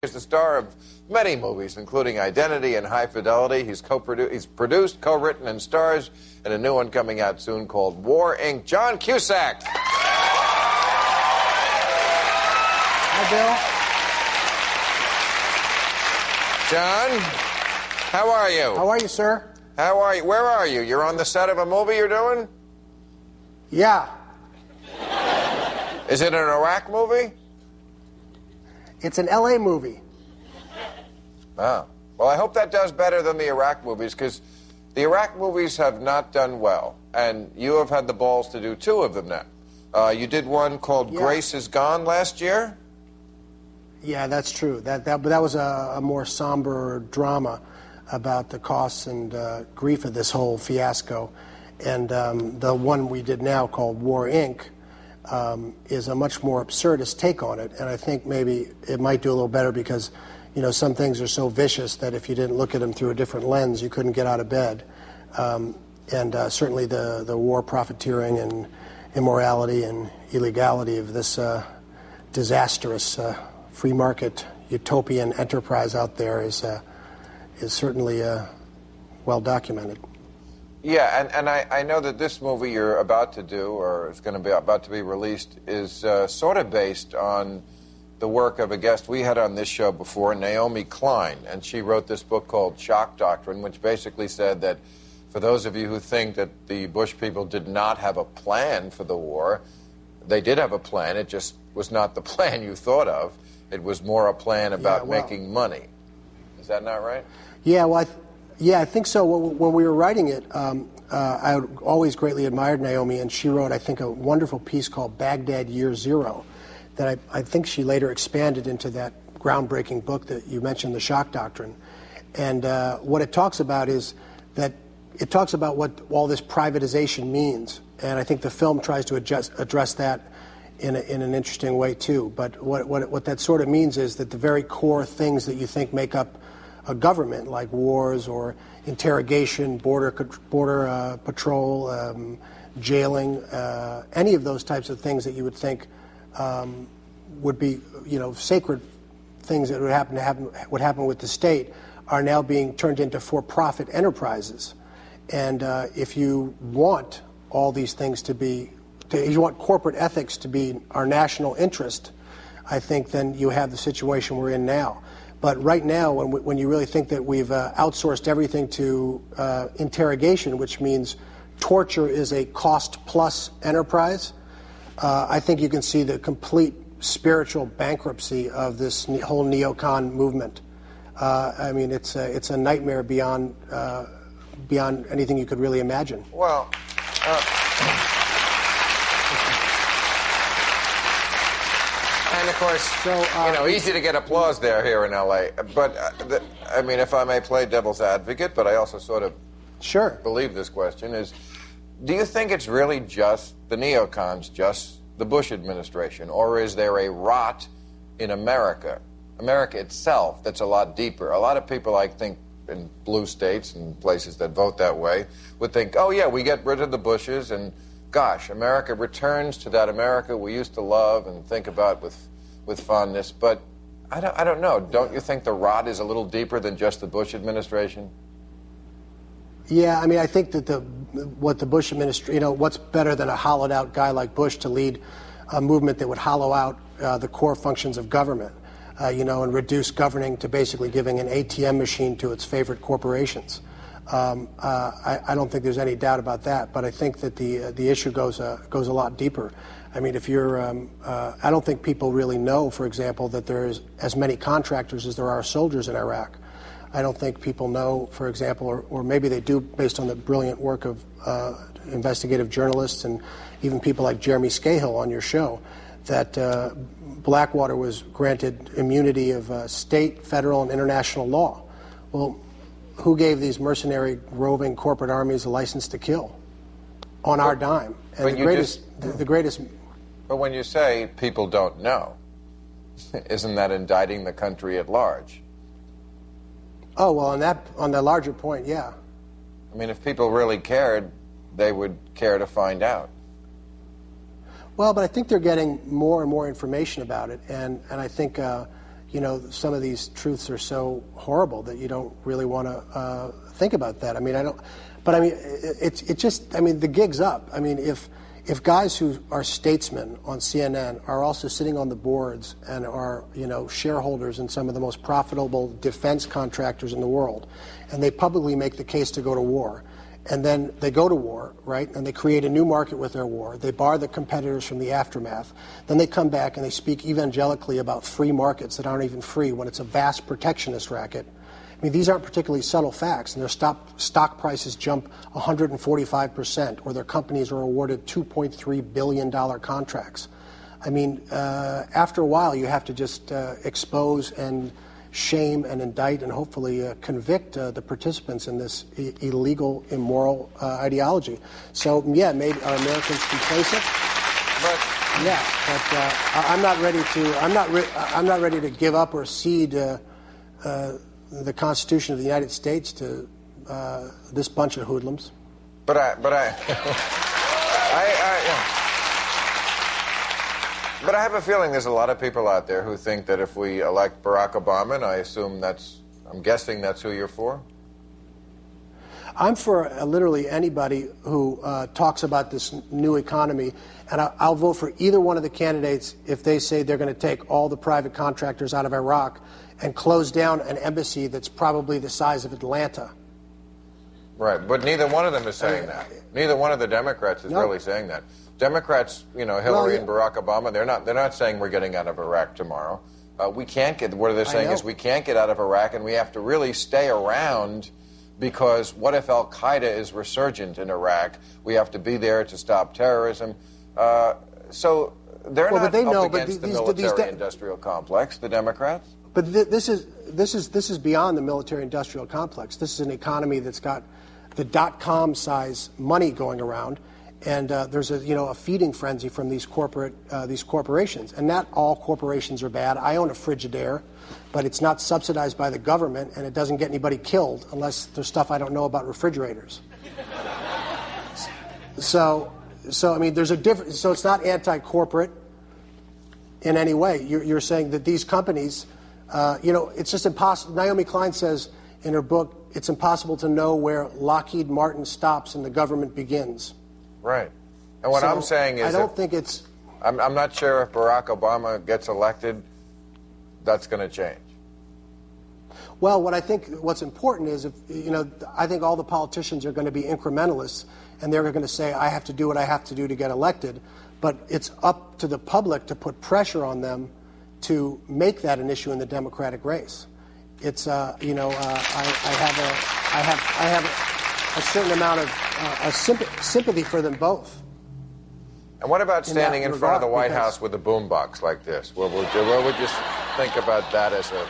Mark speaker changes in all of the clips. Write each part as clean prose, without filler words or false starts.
Speaker 1: He's the star of many movies, including Identity and High Fidelity. He's produced, co-written, and stars in a new one coming out soon called War, Inc. John Cusack.
Speaker 2: Hi,
Speaker 1: John,
Speaker 2: Bill.
Speaker 1: how are you?
Speaker 2: How are you, sir?
Speaker 1: How are you? Where are you? You're on the set of a movie you're doing?
Speaker 2: Yeah.
Speaker 1: Is it an Iraq movie?
Speaker 2: It's an L.A. movie.
Speaker 1: Oh. Well, I hope that does better than the Iraq movies, because the Iraq movies have not done well, and you have had the balls to do two of them now. You did one called Grace Is Gone last year?
Speaker 2: Yeah, that's true. That was a more somber drama about the costs and grief of this whole fiasco. And the one we did now called War, Inc. Is a much more absurdist take on it, and I think maybe it might do a little better because, you know, some things are so vicious that if you didn't look at them through a different lens, you couldn't get out of bed. And certainly the war profiteering and immorality and illegality of this disastrous free market utopian enterprise out there is certainly well documented.
Speaker 1: Yeah, and I know that this movie you're about to do, or is going to be about to be released, is sort of based on the work of a guest we had on this show before, Naomi Klein, and she wrote this book called Shock Doctrine, which basically said that for those of you who think that the Bush people did not have a plan for the war, they did have a plan. It just was not the plan you thought of. It was more a plan about making money. Is that not right?
Speaker 2: Yeah, well, I think so. When we were writing it, I always greatly admired Naomi, and she wrote, I think, a wonderful piece called Baghdad Year Zero that I think she later expanded into that groundbreaking book that you mentioned, The Shock Doctrine. And what it talks about is that it talks about what all this privatization means, and I think the film tries to address that in an interesting way, too. But what that sort of means is that the very core things that you think make up a government, like wars or interrogation, border patrol, jailing, any of those types of things that you would think would be, you know, sacred things that would happen with the state, are now being turned into for-profit enterprises. And if you want all these things to be, if you want corporate ethics to be our national interest, I think then you have the situation we're in now. But right now, when you really think that we've outsourced everything to interrogation, which means torture is a cost-plus enterprise, I think you can see the complete spiritual bankruptcy of this whole neocon movement. I mean, it's a nightmare beyond anything you could really imagine.
Speaker 1: Well, and of course, you know, easy to get applause here in L.A. But, I mean, if I may play devil's advocate, but I also sort of believe this question is, do you think it's really just the neocons, just the Bush administration, or is there a rot in America itself, that's a lot deeper? A lot of people, I think, in blue states and places that vote that way would think, oh, yeah, we get rid of the Bushes and, gosh, America returns to that America we used to love and think about with fondness. But I don't know. Don't you think the rot is a little deeper than just the Bush administration?
Speaker 2: Yeah, I mean, I think that what the Bush administration, you know, what's better than a hollowed-out guy like Bush to lead a movement that would hollow out the core functions of government, you know, and reduce governing to basically giving an ATM machine to its favorite corporations. I don't think there's any doubt about that, but I think that the issue goes a lot deeper. I mean, if you're, I don't think people really know, for example, that there's as many contractors as there are soldiers in Iraq. I don't think people know, for example, or maybe they do based on the brilliant work of investigative journalists and even people like Jeremy Scahill on your show, that Blackwater was granted immunity of state, federal, and international law. Well, who gave these mercenary, roving corporate armies a license to kill on our dime? And the greatest.
Speaker 1: But when you say people don't know, isn't that indicting the country at large?
Speaker 2: Oh, well, on the larger point, yeah.
Speaker 1: I mean, if people really cared, they would care to find out.
Speaker 2: Well, but I think they're getting more and more information about it, and I think, some of these truths are so horrible that you don't really want to think about that. I mean, the gig's up. I mean, if guys who are statesmen on CNN are also sitting on the boards and are, shareholders in some of the most profitable defense contractors in the world, and they publicly make the case to go to war, and then they go to war, right, and they create a new market with their war, they bar the competitors from the aftermath, then they come back and they speak evangelically about free markets that aren't even free when it's a vast protectionist racket. I mean, these aren't particularly subtle facts, and their stock prices jump 145%, or their companies are awarded $2.3 billion contracts. I mean, after a while, you have to just expose and shame and indict and hopefully convict the participants in this illegal, immoral ideology. So, yeah, maybe are Americans complacent? I'm not ready to. I'm not ready to give up or cede the Constitution of the United States to this bunch of hoodlums.
Speaker 1: But I have a feeling there's a lot of people out there who think that if we elect Barack Obama, and I'm guessing that's who you're for?
Speaker 2: I'm for literally anybody who talks about this new economy, and I'll vote for either one of the candidates if they say they're going to take all the private contractors out of Iraq and close down an embassy that's probably the size of Atlanta.
Speaker 1: Right, but neither one of them is saying that. Neither one of the Democrats is really saying that. Democrats, Hillary and Barack Obama, they're not saying we're getting out of Iraq tomorrow. We can't get. What they're saying is we can't get out of Iraq, and we have to really stay around, because what if Al Qaeda is resurgent in Iraq? We have to be there to stop terrorism. So they're not up against the military-industrial complex, the Democrats.
Speaker 2: But this is beyond the military-industrial complex. This is an economy that's got the .com size money going around, and there's a feeding frenzy from these corporations. And not all corporations are bad. I own a Frigidaire, but it's not subsidized by the government, and it doesn't get anybody killed unless there's stuff I don't know about refrigerators. So I mean, there's a difference. So it's not anti-corporate in any way. You're saying that these companies. It's just impossible. Naomi Klein says in her book, it's impossible to know where Lockheed Martin stops and the government begins.
Speaker 1: Right. And what I'm saying is
Speaker 2: I don't think it's...
Speaker 1: I'm not sure if Barack Obama gets elected, that's going to change.
Speaker 2: Well, what's important is, I think all the politicians are going to be incrementalists, and they're going to say, I have to do what I have to do to get elected. But it's up to the public to put pressure on them to make that an issue in the Democratic race. It's I have a certain amount of sympathy for them both.
Speaker 1: And what about standing in front of the White House with a boombox like this? What would you think about that as a...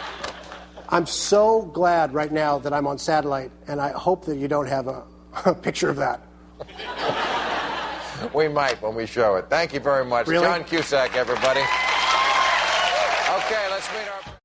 Speaker 2: I'm so glad right now that I'm on satellite, and I hope that you don't have a picture of that.
Speaker 1: We might when we show it. Thank you very much.
Speaker 2: Really?
Speaker 1: John Cusack, everybody. Okay, let's meet our...